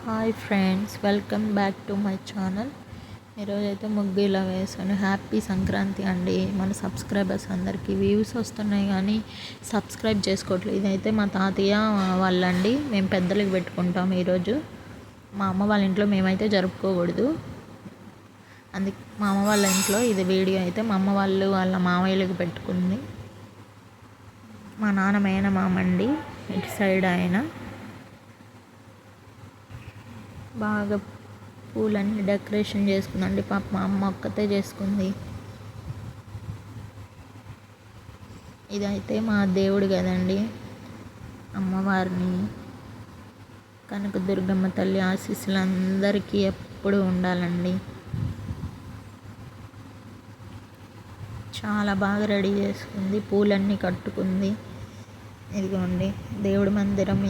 Hi friends, welcome back to my channel. ఈరోజైతే ముగ్గు ఇలా వేసాను. హ్యాపీ సంక్రాంతి అండి. మన సబ్స్క్రైబర్స్ అందరికీ వ్యూస్ వస్తున్నాయి కానీ సబ్స్క్రైబ్ చేసుకోవట్లేదు. ఇదైతే మా తాతయ్య వాళ్ళండి. మేము పెద్దలకు పెట్టుకుంటాం ఈరోజు. మా అమ్మ వాళ్ళ ఇంట్లో మేమైతే జరుపుకోకూడదు. అందుకే మా అమ్మ వాళ్ళ ఇంట్లో ఇది వీడియో అయితే మా అమ్మ వాళ్ళు వాళ్ళ మామయ్యలకు పెట్టుకుంది. మా నాన్న మేనమామ అండి, ఇటు సైడ్ ఆయన. బాగా పూలన్నీ డెకరేషన్ చేసుకుందండి. పాప మా అమ్మ ఒక్కతే చేసుకుంది. ఇదైతే మా దేవుడు కదండి. అమ్మవారిని కనకదుర్గమ్మ తల్లి ఆశీస్సులు అందరికీ ఎప్పుడు ఉండాలండి. చాలా బాగా రెడీ చేసుకుంది, పూలన్నీ కట్టుకుంది. ఇదిగోండి దేవుడి మందిరం.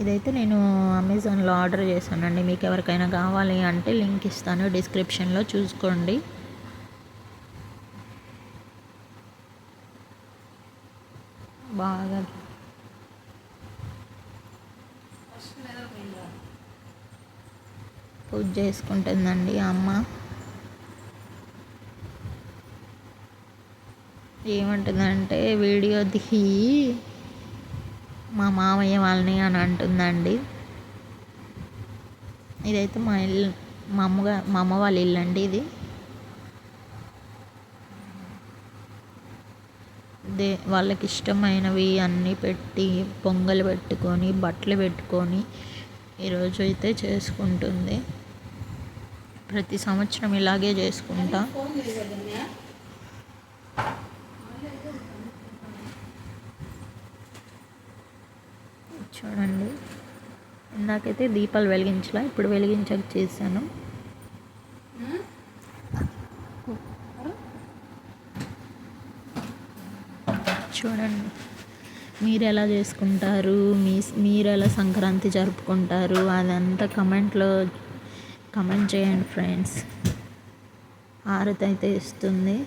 ఇదైతే నేను అమెజాన్లో ఆర్డర్ చేశానండి. మీకు ఎవరికైనా కావాలి అంటే లింక్ ఇస్తాను డిస్క్రిప్షన్లో, చూసుకోండి. బాగా పూజ చేసుకుంటుందండి అమ్మ. ఏమంటుందంటే వీడియో దిగి మా మామయ్య వాళ్ళని అని అంటుందండి. ఇదైతే మా ఇల్లు, మా అమ్మ వాళ్ళ ఇల్లు అండి. ఇది వాళ్ళకి ఇష్టమైనవి అన్నీ పెట్టి పొంగలు పెట్టుకొని బట్టలు పెట్టుకొని ఈరోజు అయితే చేసుకుంటుంది. ప్రతి సంవత్సరం ఇలాగే చేసుకుంటా. చూడండి, ఇందాకైతే దీపాలు వెలిగించలా, ఇప్పుడు వెలిగించాక చేశాను. చూడండి, మీరు ఎలా చేసుకుంటారు, మీరు ఎలా సంక్రాంతి జరుపుకుంటారు అదంతా కమెంట్ చేయండి ఫ్రెండ్స్. హారతి అయితే ఇస్తుంది.